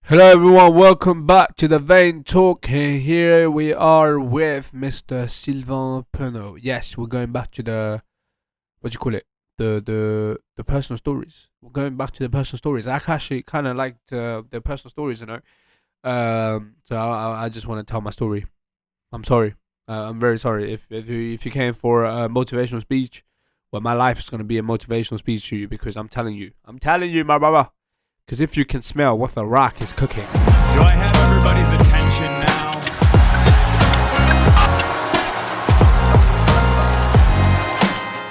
Hello everyone, welcome back to the Vein Talk. Here we are with Mr. Sylvain Penaud. Yes, we're going back to the what do you call it? The personal stories. We're going back to the personal stories. I actually kind of liked the personal stories, So I just want to tell my story. I'm sorry. I'm very sorry if you came for a motivational speech. Well, my life is gonna be a motivational speech to you because I'm telling you, my brother. Because if you can smell what the rock is cooking. Do I have everybody's attention now?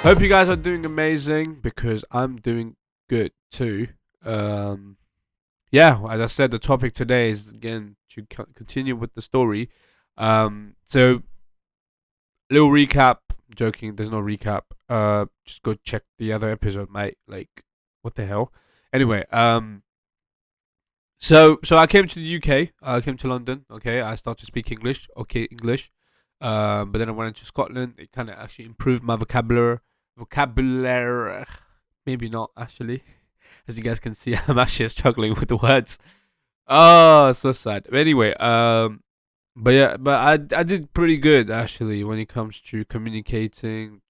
Hope you guys are doing amazing because I'm doing good too. Yeah, as I said, the topic today is again to continue with the story. So little recap. Joking, there's no recap. Just go check the other episode, mate. Like, what the hell? Anyway, So I came to the UK. I came to London. Okay, I started to speak English. Okay, English. But then I went into Scotland. It kind of actually improved my vocabulary. Vocabulary, maybe not actually. As you guys can see, I'm actually struggling with the words. Oh, so sad. But anyway, but yeah, but I did pretty good actually when it comes to communicating.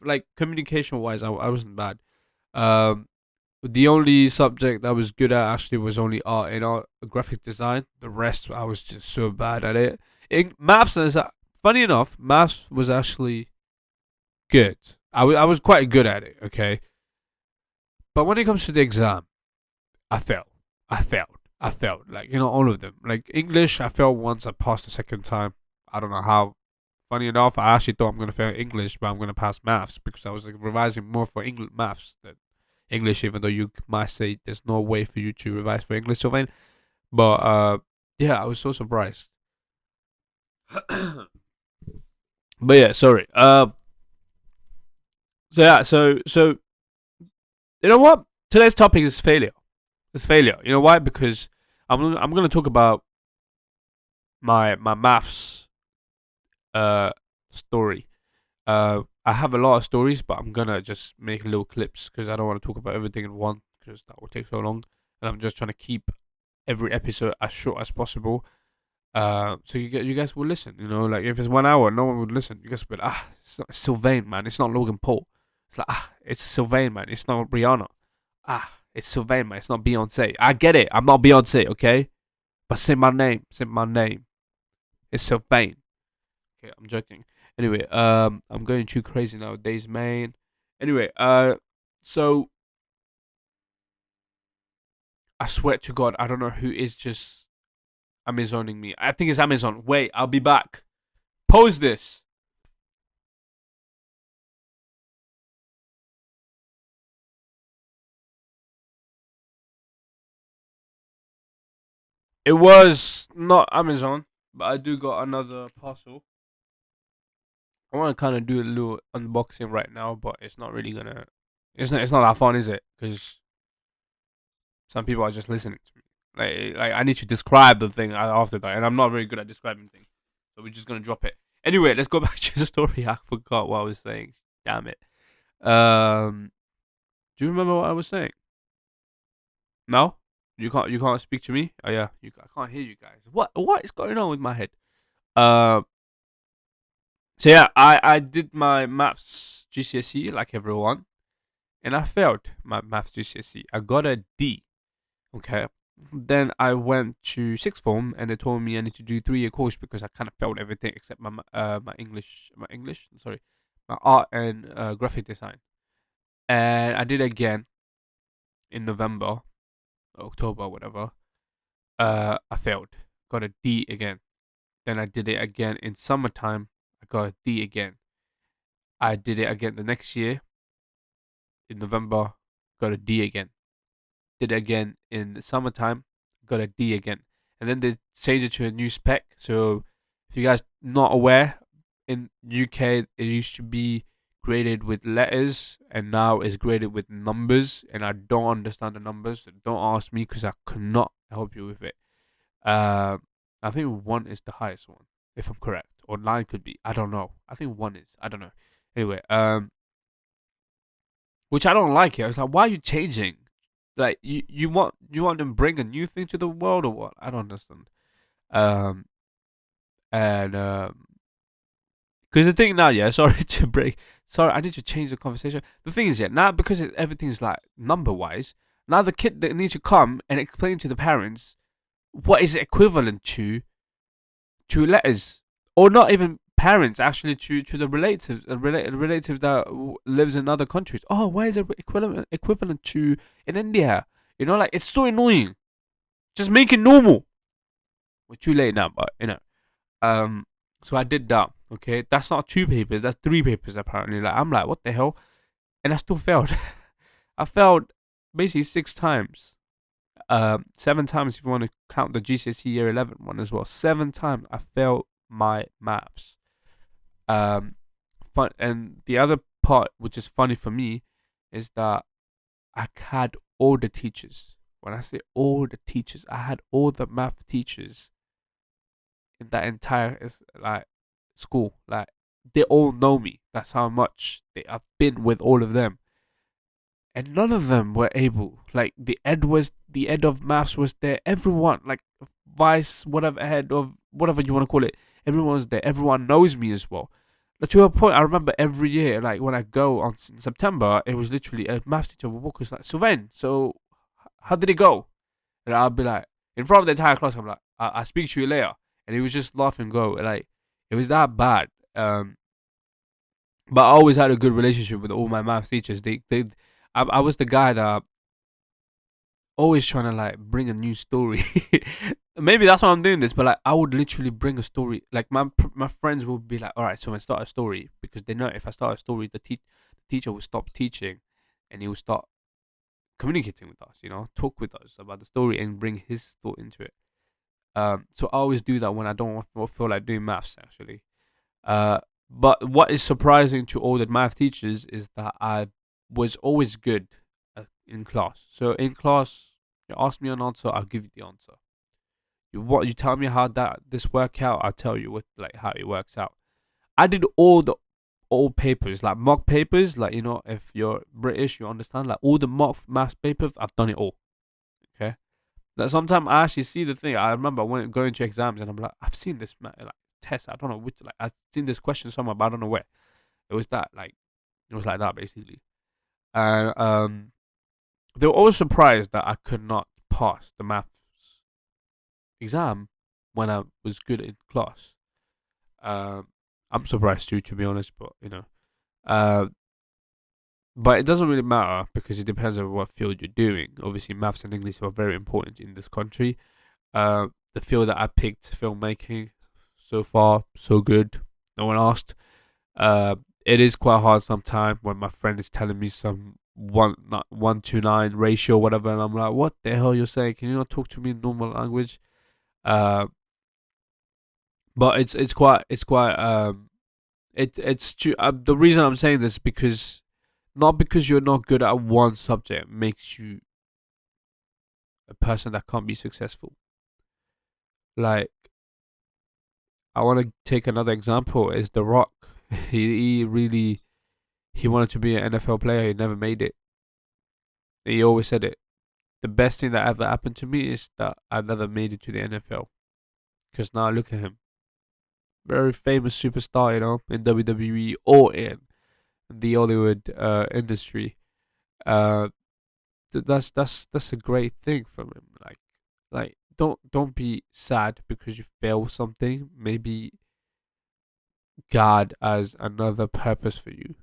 Like communication wise, I wasn't bad. Um, the only subject I was good at actually was only art and art graphic design. The rest I was just so bad at it. Maths is funny enough, maths was actually good. I was quite good at it, okay? But when it comes to the exam, I failed. I failed. I failed. Like, all of them. Like English, I failed once, I passed the second time. I don't know how. Funny enough, I actually thought I'm gonna fail English, but I'm gonna pass maths because I was like, revising more for English maths than English, even though you might say there's no way for you to revise for English, Sylvain. But yeah, I was so surprised. But yeah, sorry. So yeah, so you know what? Today's topic is failure. It's failure. You know why? Because I'm gonna talk about my maths story. I have a lot of stories, but I'm gonna just make little clips because I don't want to talk about everything in one because that will take so long, and I'm just trying to keep every episode as short as possible. So you guys will listen. Like if it's 1 hour, no one would listen. You guys will be like, it's Sylvain, man. It's not Logan Paul. It's like, it's Sylvain, man. It's not Rihanna. It's Sylvain, man. It's not Beyonce. I get it. I'm not Beyonce, okay? But say my name. Say my name. It's Sylvain. Okay, I'm joking. Anyway, I'm going too crazy nowadays, man. Anyway, so I swear to God, I don't know who is just Amazoning me. I think it's Amazon. Wait, I'll be back. Pause this. It was not Amazon, but I do got another parcel. I want to kind of do a little unboxing right now, but it's not really gonna. It's not that fun, is it? Because some people are just listening to me. Like I need to describe the thing after that, and I'm not very good at describing things. So we're just gonna drop it. Anyway, let's go back to the story. I forgot what I was saying. Damn it. Um, do you remember what I was saying? No, you can't speak to me. Oh yeah, I can't hear you guys. What is going on with my head? Uh, so yeah, I did my maths GCSE like everyone, and I failed my maths GCSE. I got a D. Okay. Then I went to sixth form, and they told me I need to do 3 year course because I kind of failed everything except my English. Sorry, my art and graphic design. And I did it again in November, October, whatever. I failed. Got a D again. Then I did it again in summertime. I got a D again. I did it again the next year in November. Got a D again. Did it again in the summertime. Got a D again. And then they changed it to a new spec. So if you guys not aware, in UK it used to be graded with letters and now it's graded with numbers, and I don't understand the numbers, so don't ask me because I cannot help you with it. Uh, I think one is the highest one, if I'm correct, or nine could be. I don't know. I think one is. I don't know. Anyway, which I don't like it. I was like, why are you changing? Like you want them bring a new thing to the world or what? I don't understand. Um and because the thing now, yeah, sorry to break, sorry, I need to change the conversation. The thing is, yeah, now because everything's like number wise, now the kid that needs to come and explain to the parents what is equivalent to letters, or not even parents, actually to the relatives, relatives that lives in other countries. Oh, why is it equivalent to in India? You know, like it's so annoying. Just make it normal. We're too late now, but um, so I did that. Okay, that's not 2 papers. That's 3 papers apparently. Like I'm like, what the hell? And I still failed. I failed basically 6 times. 7 times if you want to count the GCSE Year 11 one as well. 7 times I failed my maths. Fun, and the other part, which is funny for me, is that I had all the teachers. When I say all the teachers, I had all the math teachers in that entire like school. Like they all know me. That's how much I've been with all of them, and none of them were able. Like the ed of maths was there. Everyone, like vice, whatever head of whatever you want to call it, everyone was there. Everyone knows me as well. But to a point, I remember every year, like when I go on in September, it was literally a math teacher would walk us like, Sylvain, so how did it go? And I'll be like, in front of the entire class, I'm like, I'll speak to you later. And he was just laugh and go. Like, it was that bad. But I always had a good relationship with all my math teachers. I was the guy that always trying to like bring a new story. Maybe that's why I'm doing this, but like I would literally bring a story. Like my friends would be like, "All right, so I start a story," because they know if I start a story, the teacher will stop teaching, and he will start communicating with us. You know, talk with us about the story and bring his thought into it. So I always do that when I don't feel like doing maths actually. But what is surprising to all the math teachers is that I was always good in class. So in class, you ask me an answer, I'll give you the answer. You tell me how this work out, I'll tell you how it works out. I did all papers, like mock papers, like if you're British, you understand, like all the mock math papers, I've done it all. Okay. That sometimes I actually see the thing. I remember when going to exams and I'm like, I've seen this like test. I don't know which. Like I've seen this question somewhere, but I don't know where. It was like that basically. And they were all surprised that I could not pass the maths exam when I was good in class. I'm surprised too, to be honest, but uh, but it doesn't really matter because it depends on what field you're doing. Obviously, maths and English are very important in this country. The field that I picked, filmmaking, so far so good. No one asked. It is quite hard sometimes when my friend is telling me some 1:9 ratio, whatever, and I'm like, "What the hell you're saying? Can you not talk to me in normal language?" Uh, but the reason I'm saying this is because not because you're not good at one subject makes you a person that can't be successful. Like, I want to take another example is The Rock. He really wanted to be an NFL player. He never made it. He always said it. The best thing that ever happened to me is that I never made it to the NFL. Because now look at him. Very famous superstar, in WWE or in the Hollywood industry. That's a great thing from him. Like don't be sad because you fail something. Maybe God has another purpose for you.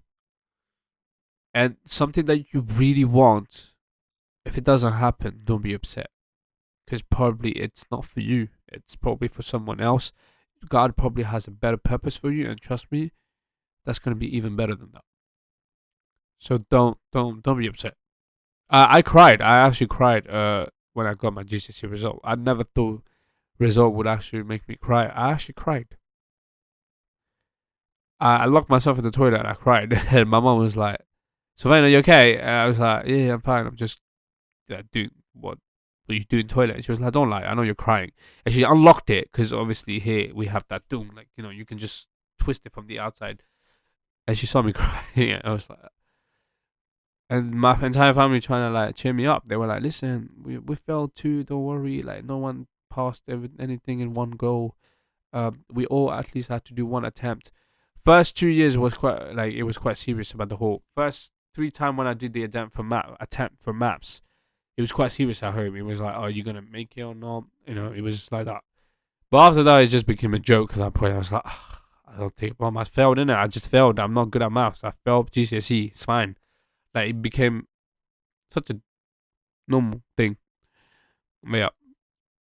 And something that you really want, if it doesn't happen, don't be upset. Because probably it's not for you. It's probably for someone else. God probably has a better purpose for you, and trust me, that's gonna be even better than that. So don't be upset. I cried. I actually cried. When I got my GCSE result, I never thought result would actually make me cry. I actually cried. I locked myself in the toilet and I cried. And my mom was like, "Sylvain, are you okay?" And I was like, "Yeah, I'm fine. I'm just doing what you do in toilet." And she was like, "Don't lie. I know you're crying." And she unlocked it because obviously here we have that doom, like you can just twist it from the outside. And she saw me crying. And I was like, And my entire family trying to like cheer me up. They were like, "Listen, we failed too. Don't worry. Like no one passed anything in one go. We all at least had to do one attempt." First 2 years was quite serious about the whole. First 3 times when I did the attempt for maps, it was quite serious at home. It was like, "Oh, you gonna make it or not?" It was like that. But after that, it just became a joke. At that point, I was like, I don't think, well, I failed, innit? I just failed. I'm not good at maths. I failed GCSE. It's fine. Like, it became such a normal thing. But yeah.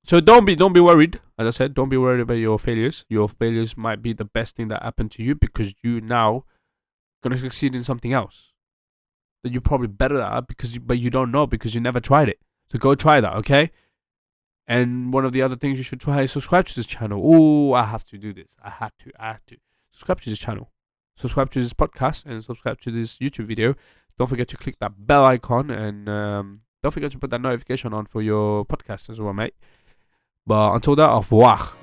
So don't be worried. As I said, don't be worried about your failures. Your failures might be the best thing that happened to you because you now gonna succeed in something else that you're probably better at but you don't know because you never tried it. So go try that, okay? And one of the other things you should try is subscribe to this channel. Oh, I have to do this. I had to. Subscribe to this channel. Subscribe to this podcast and subscribe to this YouTube video. Don't forget to click that bell icon and don't forget to put that notification on for your podcast as well, mate. But until that, au revoir.